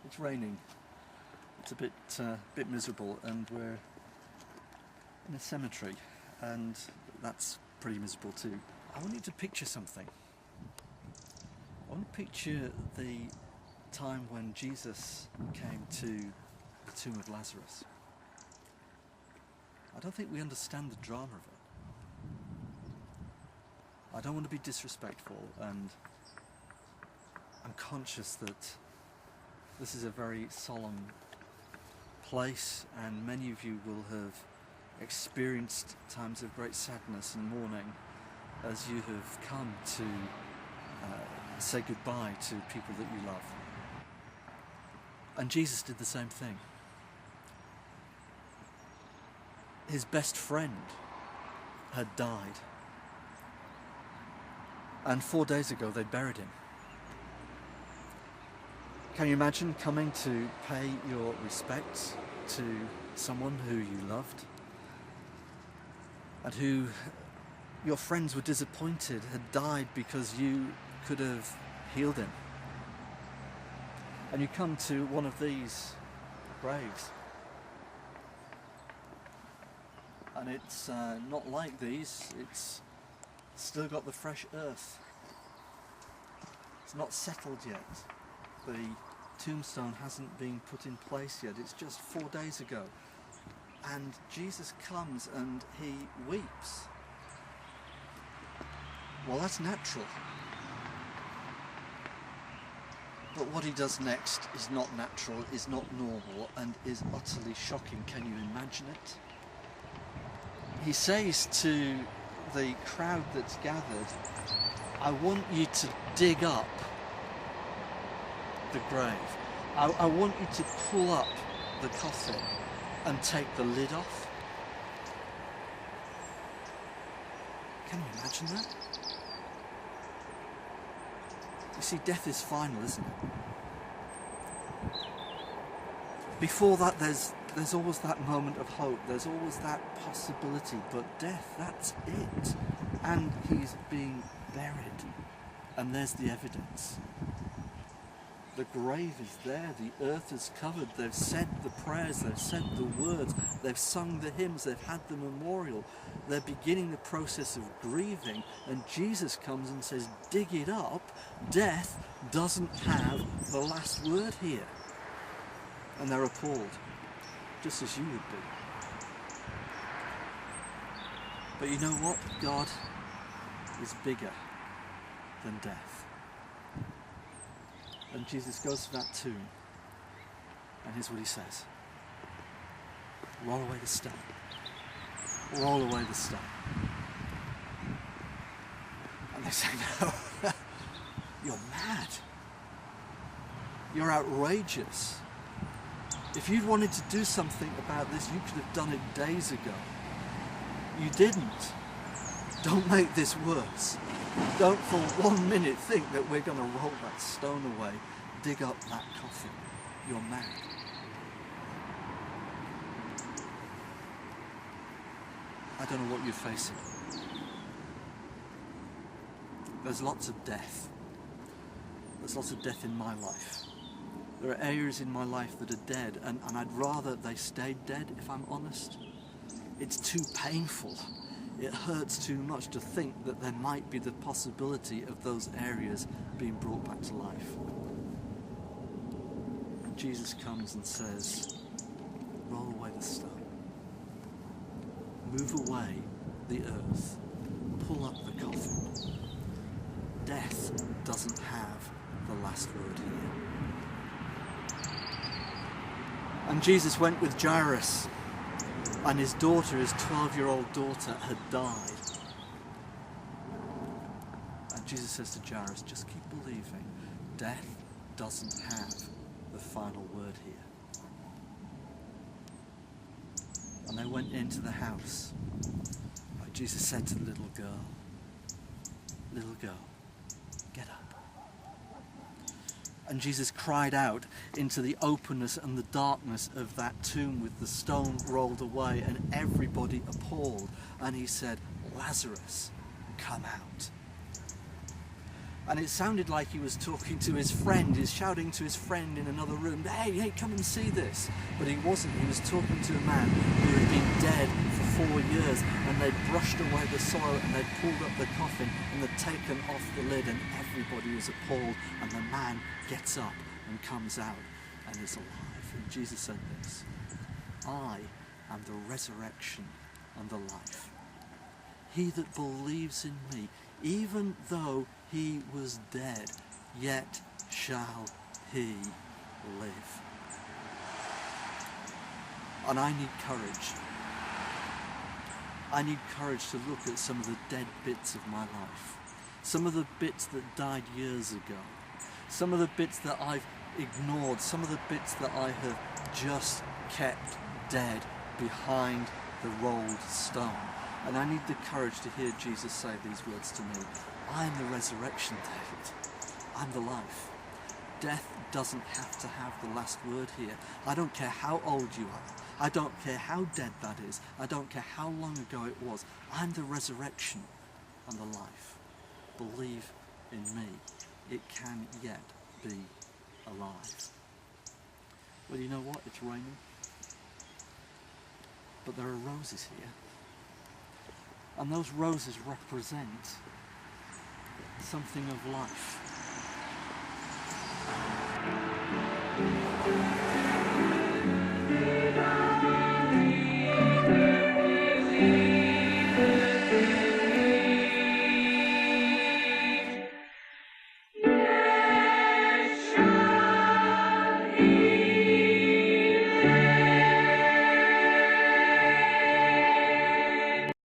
It's raining. It's a bit miserable, and we're in a cemetery, and that's pretty miserable too. I want you to picture something. I want to picture the time when Jesus came to the tomb of Lazarus. I don't think we understand the drama of it. I don't want to be disrespectful, and I'm conscious that this is a very solemn place, and many of you will have experienced times of great sadness and mourning as you have come to say goodbye to people that you love. And Jesus did the same thing. His best friend had died, and 4 days ago they buried him. Can you imagine coming to pay your respects to someone who you loved, and who your friends were disappointed had died because you could have healed him? And you come to one of these graves, and it's not like these. It's still got the fresh earth. It's not settled yet. The tombstone hasn't been put in place yet. It's just 4 days ago. And Jesus comes and he weeps. Well, that's natural. But what he does next is not natural, is not normal, and is utterly shocking. Can you imagine it? He says to the crowd that's gathered, I want you to dig up the grave. I want you to pull up the coffin and take the lid off. Can you imagine that? You see, death is final, isn't it? Before that, there's always that moment of hope. There's always that possibility. But death, that's it. And he's being buried. And there's the evidence. The grave is there. The earth is covered. They've said the prayers. They've said the words. They've sung the hymns. They've had the memorial. They're beginning the process of grieving. And Jesus comes and says, dig it up. Death doesn't have the last word here. And they're appalled, just as you would be. But you know what? God is bigger than death. And Jesus goes to that tomb, and here's what he says. Roll away the stone. Roll away the stone. And they say, no, you're mad. You're outrageous. If you'd wanted to do something about this, you could have done it days ago. You didn't. Don't make this worse. Don't for 1 minute think that we're going to roll that stone away, dig up that coffin. You're mad. I don't know what you're facing. There's lots of death. There's lots of death in my life. There are areas in my life that are dead, and I'd rather they stayed dead, if I'm honest. It's too painful. It hurts too much to think that there might be the possibility of those areas being brought back to life. And Jesus comes and says, roll away the stone. Move away the earth. Pull up the coffin. Death doesn't have the last word here. And Jesus went with Jairus, and his daughter, his 12-year-old daughter, had died. And Jesus says to Jairus, just keep believing. Death doesn't have the final word here. And they went into the house. And Jesus said to the little girl, get up. And Jesus cried out into the openness and the darkness of that tomb with the stone rolled away, and everybody appalled. And he said, Lazarus, come out. And it sounded like he was talking to his friend. He's shouting to his friend in another room, hey, come and see this. But he wasn't. He was talking to a man who had been dead for 4 years, and they'd brushed away the soil, and they'd pulled up the coffin, and they'd taken off the lid, and everybody was appalled. And the man gets up and comes out and is alive. And Jesus said this, I am the resurrection and the life. He that believes in me, even though he was dead, yet shall he live. And I need courage. I need courage to look at some of the dead bits of my life. Some of the bits that died years ago. Some of the bits that I've ignored. Some of the bits that I have just kept dead behind the rolled stone. And I need the courage to hear Jesus say these words to me. I am the resurrection, David. I'm the life. Death doesn't have to have the last word here. I don't care how old you are. I don't care how dead that is. I don't care how long ago it was. I'm the resurrection and the life. Believe in me. It can yet be alive. Well, you know what? It's raining. But there are roses here. And those roses represent something of life.